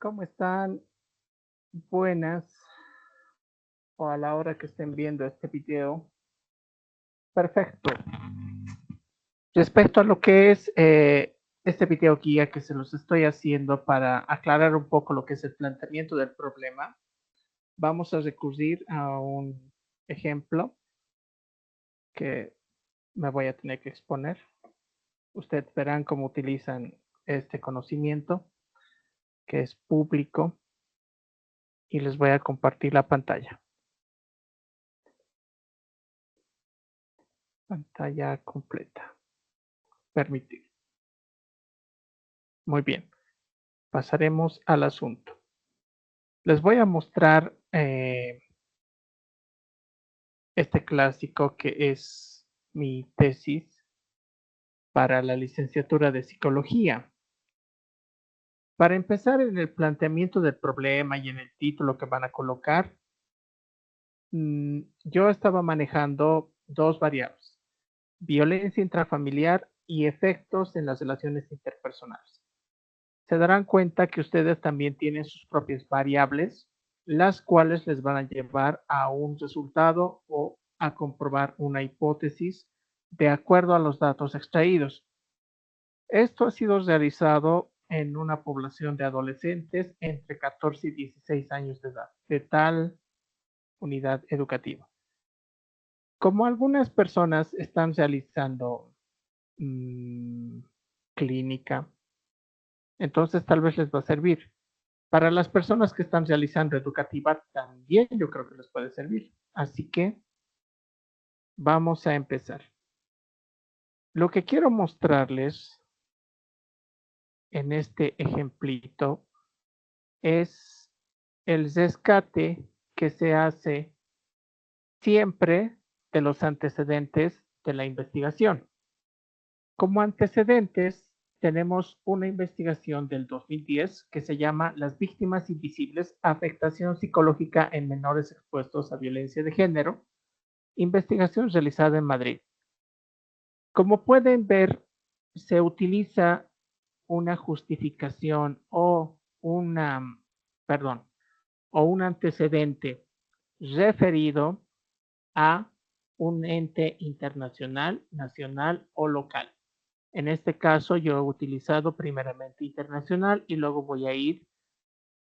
¿Cómo están? Buenas, o a la hora que estén viendo este video. Perfecto. Respecto a lo que es este video guía que se los estoy haciendo para aclarar un poco lo que es el planteamiento del problema, vamos a recurrir a un ejemplo que me voy a tener que exponer. Ustedes verán cómo utilizan este conocimiento que es público y les voy a compartir la pantalla. Pantalla completa. Permitir. Muy bien. Pasaremos al asunto. Les voy a mostrar este clásico que es mi tesis para la licenciatura de psicología. Para empezar en el planteamiento del problema y en el título que van a colocar, yo estaba manejando dos variables, violencia intrafamiliar y efectos en las relaciones interpersonales. Se darán cuenta que ustedes también tienen sus propias variables, las cuales les van a llevar a un resultado o a comprobar una hipótesis de acuerdo a los datos extraídos. Esto ha sido realizado en una población de adolescentes entre 14 y 16 años de edad, de tal unidad educativa. Como algunas personas están realizando clínica, entonces tal vez les va a servir. Para las personas que están realizando educativa también yo creo que les puede servir. Así que vamos a empezar. Lo que quiero mostrarles en este ejemplito es el rescate que se hace siempre de los antecedentes de la investigación. Como antecedentes tenemos una investigación del 2010 que se llama Las víctimas invisibles, afectación psicológica en menores expuestos a violencia de género, investigación realizada en Madrid. Como pueden ver, se utiliza una justificación o un antecedente referido a un ente internacional, nacional o local. En este caso yo he utilizado primeramente internacional y luego voy a ir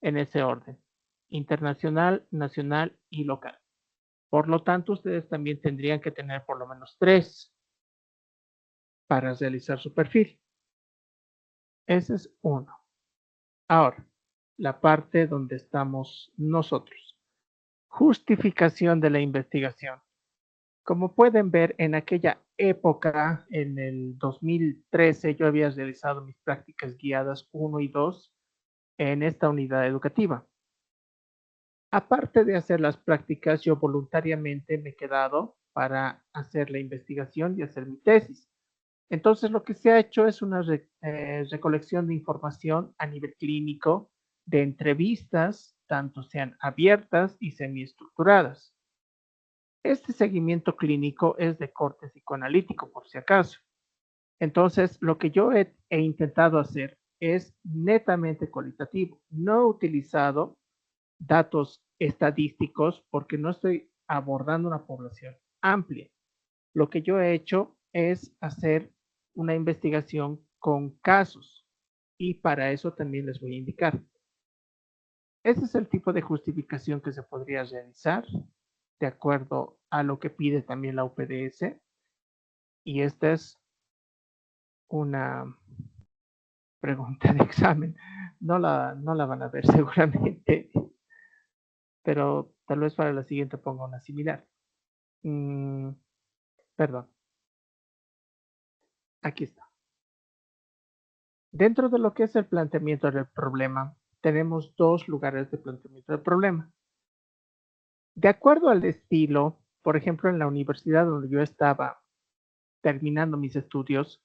en ese orden. Internacional, nacional y local. Por lo tanto, ustedes también tendrían que tener por lo menos 3 para realizar su perfil. Ese es uno. Ahora, la parte donde estamos nosotros. Justificación de la investigación. Como pueden ver, en aquella época, en el 2013, yo había realizado mis prácticas guiadas 1 y 2 en esta unidad educativa. Aparte de hacer las prácticas, yo voluntariamente me he quedado para hacer la investigación y hacer mi tesis. Entonces, lo que se ha hecho es una recolección de información a nivel clínico, de entrevistas, tanto sean abiertas y semiestructuradas. Este seguimiento clínico es de corte psicoanalítico, por si acaso. Entonces, lo que yo he intentado hacer es netamente cualitativo. No he utilizado datos estadísticos porque no estoy abordando una población amplia. Lo que yo he hecho es hacer una investigación con casos y para eso también les voy a indicar. Ese es el tipo de justificación que se podría realizar de acuerdo a lo que pide también la UPDS y esta es una pregunta de examen. No la van a ver seguramente, pero tal vez para la siguiente ponga una similar. Perdón, aquí está. Dentro de lo que es el planteamiento del problema, tenemos dos lugares de planteamiento del problema. De acuerdo al estilo, por ejemplo, en la universidad donde yo estaba terminando mis estudios,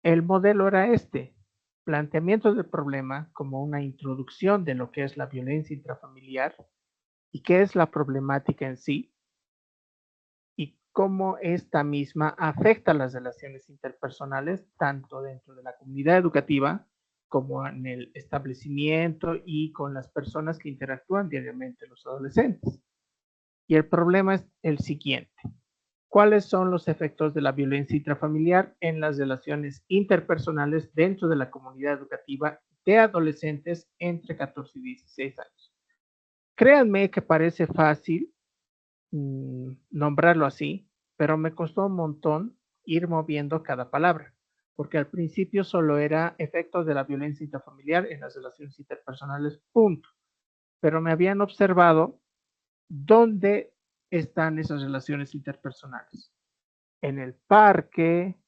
el modelo era este, planteamiento del problema como una introducción de lo que es la violencia intrafamiliar y qué es la problemática en sí y cómo esta misma afecta las relaciones interpersonales tanto dentro de la comunidad educativa como en el establecimiento y con las personas que interactúan diariamente los adolescentes. Y el problema es el siguiente. ¿Cuáles son los efectos de la violencia intrafamiliar en las relaciones interpersonales dentro de la comunidad educativa de adolescentes entre 14 y 16 años? Créanme que parece fácil nombrarlo así, pero me costó un montón ir moviendo cada palabra, porque al principio solo era efectos de la violencia intrafamiliar en las relaciones interpersonales, punto. Pero me habían observado dónde están esas relaciones interpersonales. En el parque,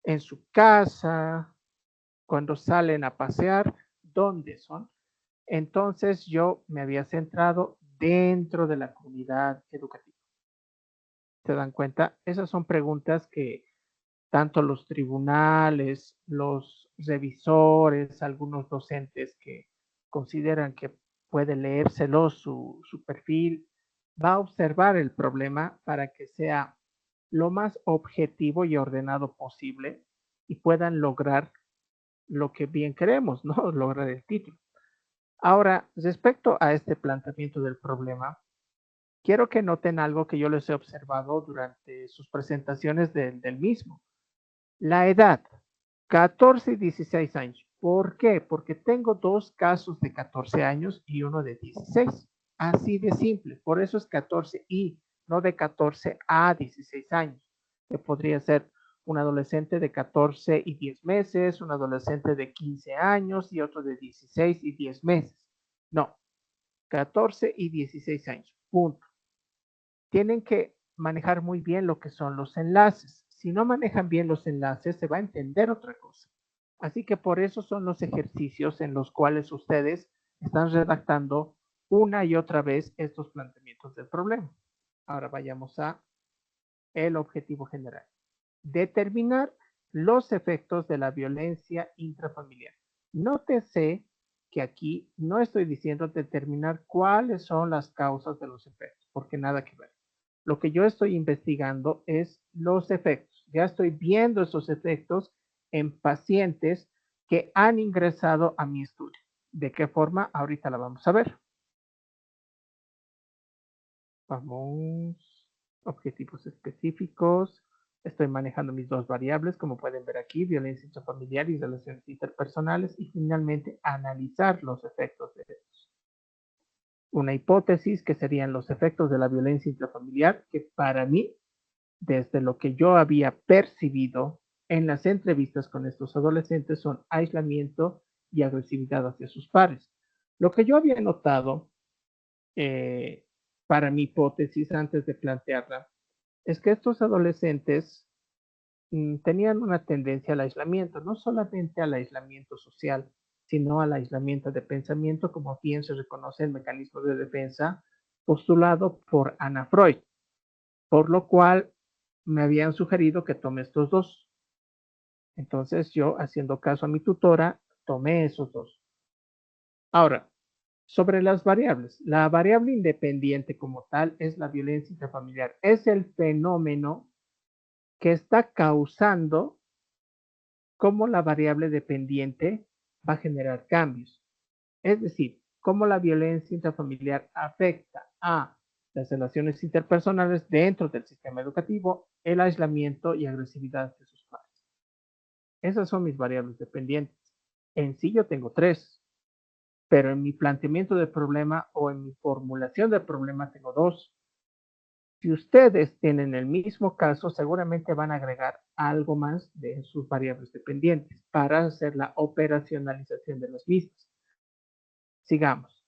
en su casa, cuando salen a pasear, ¿dónde son? Entonces yo me había centrado dentro de la comunidad educativa. ¿Se dan cuenta? Esas son preguntas que tanto los tribunales, los revisores, algunos docentes que consideran que puede leérselo su perfil, va a observar el problema para que sea lo más objetivo y ordenado posible y puedan lograr lo que bien queremos, ¿no? Lograr el título. Ahora, respecto a este planteamiento del problema, quiero que noten algo que yo les he observado durante sus presentaciones del mismo. La edad, 14 y 16 años. ¿Por qué? Porque tengo dos casos de 14 años y uno de 16. Así de simple. Por eso es 14 y no de 14 a 16 años. Que podría ser un adolescente de 14 y 10 meses, un adolescente de 15 años y otro de 16 y 10 meses. No, 14 y 16 años. Punto. Tienen que manejar muy bien lo que son los enlaces. Si no manejan bien los enlaces, se va a entender otra cosa. Así que por eso son los ejercicios en los cuales ustedes están redactando una y otra vez estos planteamientos del problema. Ahora vayamos a el objetivo general. Determinar los efectos de la violencia intrafamiliar. Nótese que aquí no estoy diciendo determinar cuáles son las causas de los efectos, porque nada que ver. Lo que yo estoy investigando es los efectos. Ya estoy viendo esos efectos en pacientes que han ingresado a mi estudio. ¿De qué forma? Ahorita la vamos a ver. Vamos, objetivos específicos. Estoy manejando mis dos variables, como pueden ver aquí, violencia intrafamiliar y relaciones interpersonales, y finalmente analizar los efectos de estos. Una hipótesis que serían los efectos de la violencia intrafamiliar, que para mí, desde lo que yo había percibido en las entrevistas con estos adolescentes, son aislamiento y agresividad hacia sus pares. Lo que yo había notado para mi hipótesis antes de plantearla es que estos adolescentes tenían una tendencia al aislamiento, no solamente al aislamiento social, sino al aislamiento de pensamiento, como bien se reconoce el mecanismo de defensa postulado por Anna Freud, por lo cual me habían sugerido que tome estos dos. Entonces yo, haciendo caso a mi tutora, tomé esos dos. Ahora, sobre las variables, la variable independiente como tal es la violencia intrafamiliar. Es el fenómeno que está causando cómo la variable dependiente va a generar cambios. Es decir, cómo la violencia intrafamiliar afecta a las relaciones interpersonales dentro del sistema educativo, el aislamiento y agresividad de sus padres. Esas son mis variables dependientes. En sí yo tengo tres, pero en mi planteamiento del problema o en mi formulación del problema tengo dos. Si ustedes tienen el mismo caso, seguramente van a agregar algo más de sus variables dependientes para hacer la operacionalización de las mismas. Sigamos.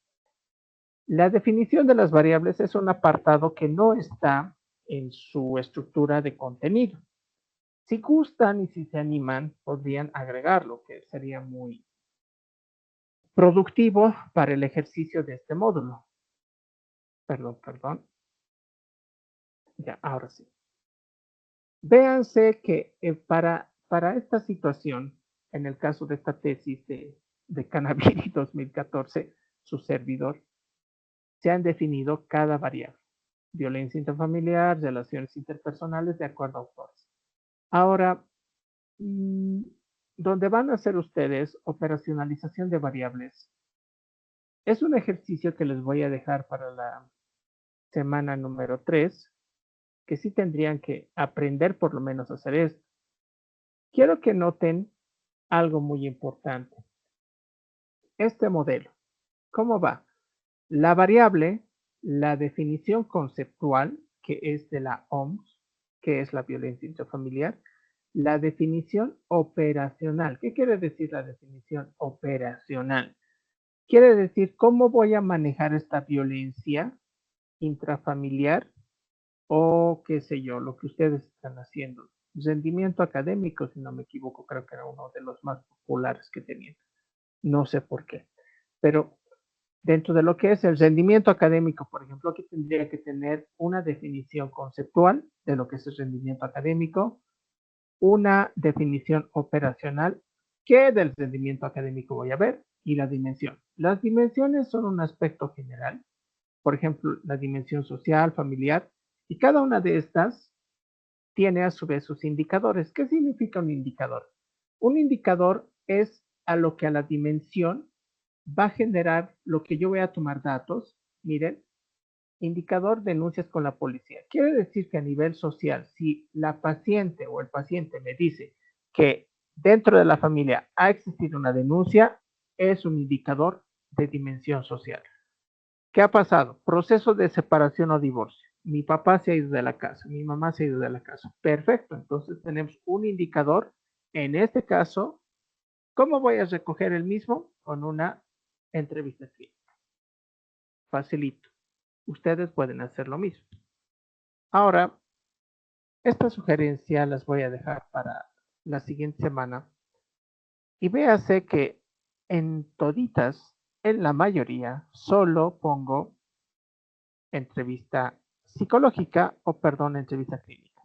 La definición de las variables es un apartado que no está en su estructura de contenido. Si gustan y si se animan, podrían agregarlo, que sería muy productivo para el ejercicio de este módulo. Perdón. Ya, ahora sí. Véanse que para esta situación, en el caso de esta tesis de Canaviri 2014, su servidor, se han definido cada variable. Violencia intrafamiliar, relaciones interpersonales de acuerdo a autores. Ahora, donde van a hacer ustedes operacionalización de variables. Es un ejercicio que les voy a dejar para la semana número 3, que sí tendrían que aprender por lo menos a hacer esto. Quiero que noten algo muy importante. Este modelo, ¿cómo va? La variable, la definición conceptual, que es de la OMS, que es la violencia intrafamiliar, la definición operacional. ¿Qué quiere decir la definición operacional? Quiere decir cómo voy a manejar esta violencia intrafamiliar o qué sé yo, lo que ustedes están haciendo. Rendimiento académico, si no me equivoco, creo que era uno de los más populares que tenían. No sé por qué. Pero dentro de lo que es el rendimiento académico, por ejemplo, aquí tendría que tener una definición conceptual de lo que es el rendimiento académico, una definición operacional, qué del rendimiento académico voy a ver, y la dimensión. Las dimensiones son un aspecto general, por ejemplo, la dimensión social, familiar, y cada una de estas tiene a su vez sus indicadores. ¿Qué significa un indicador? Un indicador es a lo que a la dimensión va a generar lo que yo voy a tomar datos. Miren, indicador denuncias con la policía. Quiere decir que a nivel social, si la paciente o el paciente me dice que dentro de la familia ha existido una denuncia, es un indicador de dimensión social. ¿Qué ha pasado? Proceso de separación o divorcio. Mi papá se ha ido de la casa, mi mamá se ha ido de la casa. Perfecto, entonces tenemos un indicador. En este caso, ¿cómo voy a recoger el mismo? Con una entrevista clínica. Facilito. Ustedes pueden hacer lo mismo. Ahora, esta sugerencia las voy a dejar para la siguiente semana. Y véase que en toditas, en la mayoría, solo pongo entrevista psicológica o, perdón, entrevista clínica.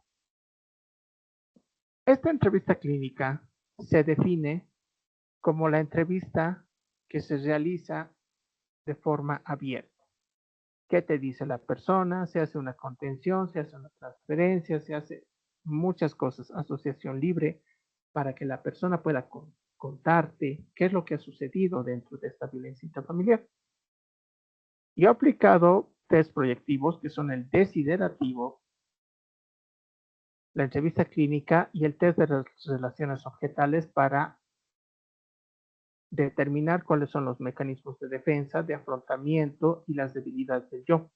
Esta entrevista clínica se define como la entrevista que se realiza de forma abierta. ¿Qué te dice la persona? Se hace una contención, se hace una transferencia, se hace muchas cosas, asociación libre, para que la persona pueda contarte qué es lo que ha sucedido dentro de esta violencia intrafamiliar. Yo he aplicado test proyectivos que son el desiderativo, la entrevista clínica y el test de relaciones objetales para determinar cuáles son los mecanismos de defensa, de afrontamiento y las debilidades del yo.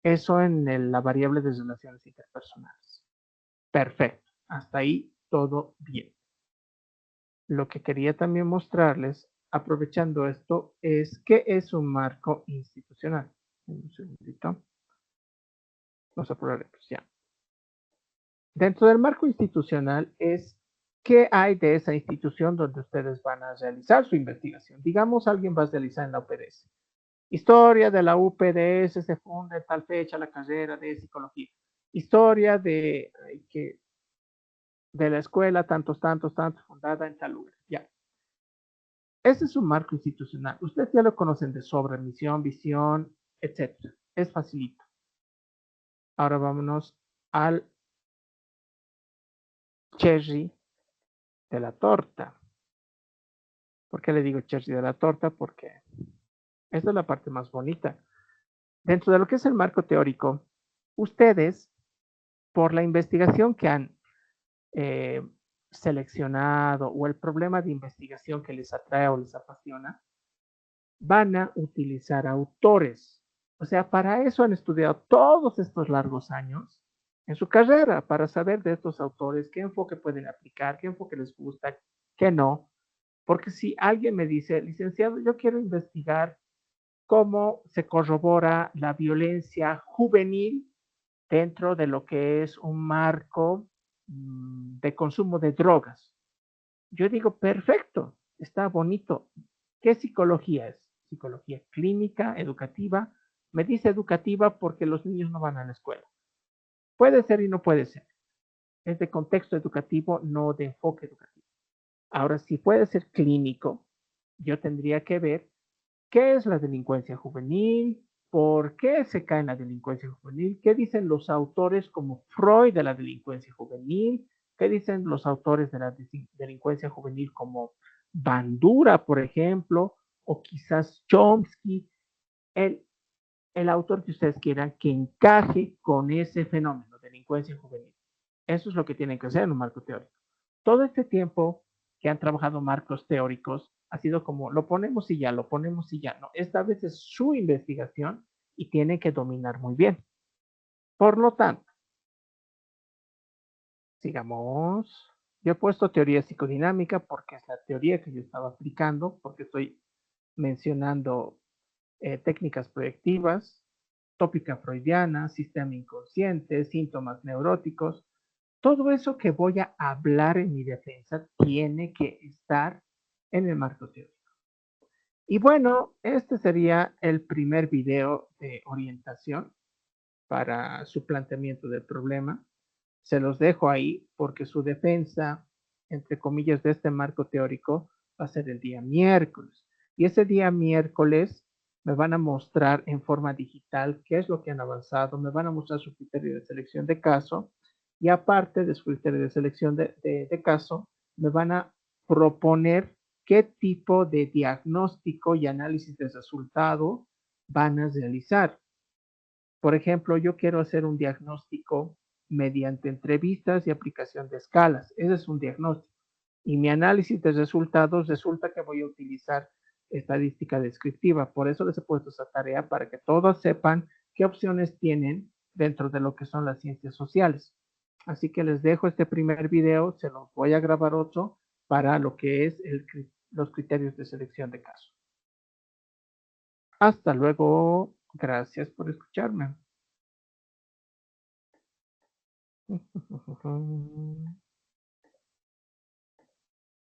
Eso en la variable de relaciones interpersonales. Perfecto. Hasta ahí todo bien. Lo que quería también mostrarles, aprovechando esto, es qué es un marco institucional. Un segundito. Vamos a probar pues ya. Dentro del marco institucional es qué hay de esa institución donde ustedes van a realizar su investigación. Digamos, alguien va a realizar en la UPDS. Historia de la UPDS se funda en tal fecha la carrera de psicología. Historia de la escuela, tantos, fundada en tal lugar. Ya. Ese es un marco institucional. Ustedes ya lo conocen de sobra, misión, visión, etc. Es facilito. Ahora vámonos al cherry de la torta. ¿Por qué le digo cherry de la torta? Porque esta es la parte más bonita. Dentro de lo que es el marco teórico, ustedes, por la investigación que han seleccionado o el problema de investigación que les atrae o les apasiona, van a utilizar autores. O sea, para eso han estudiado todos estos largos años en su carrera, para saber de estos autores qué enfoque pueden aplicar, qué enfoque les gusta, qué no. Porque si alguien me dice, licenciado, yo quiero investigar cómo se corrobora la violencia juvenil dentro de lo que es un marco de consumo de drogas. Yo digo, perfecto, está bonito. ¿Qué psicología es? Psicología clínica, educativa. Me dice educativa porque los niños no van a la escuela. Puede ser y no puede ser. Es de contexto educativo, no de enfoque educativo. Ahora, si puede ser clínico, yo tendría que ver qué es la delincuencia juvenil, por qué se cae en la delincuencia juvenil, qué dicen los autores como Freud de la delincuencia juvenil, ¿Qué dicen los autores de la delincuencia juvenil como Bandura, por ejemplo, o quizás Chomsky? El, el autor que ustedes quieran que encaje con ese fenómeno, delincuencia juvenil. Eso es lo que tienen que hacer en un marco teórico. Todo este tiempo que han trabajado marcos teóricos ha sido como lo ponemos y ya, lo ponemos y ya. No, esta vez es su investigación y tiene que dominar muy bien. Por lo tanto, sigamos. Yo he puesto teoría psicodinámica porque es la teoría que yo estaba aplicando, porque estoy mencionando técnicas proyectivas, tópica freudiana, sistema inconsciente, síntomas neuróticos. Todo eso que voy a hablar en mi defensa tiene que estar en el marco teórico. Y bueno, este sería el primer video de orientación para su planteamiento del problema. Se los dejo ahí porque su defensa, entre comillas, de este marco teórico va a ser el día miércoles. Y ese día miércoles me van a mostrar en forma digital qué es lo que han avanzado, me van a mostrar su criterio de selección de caso y aparte de su criterio de selección de caso, me van a proponer qué tipo de diagnóstico y análisis de resultado van a realizar. Por ejemplo, yo quiero hacer un diagnóstico mediante entrevistas y aplicación de escalas. Ese es un diagnóstico. Y mi análisis de resultados resulta que voy a utilizar estadística descriptiva. Por eso les he puesto esa tarea para que todos sepan qué opciones tienen dentro de lo que son las ciencias sociales. Así que les dejo este primer video, se los voy a grabar otro para lo que es los criterios de selección de casos. Hasta luego. Gracias por escucharme.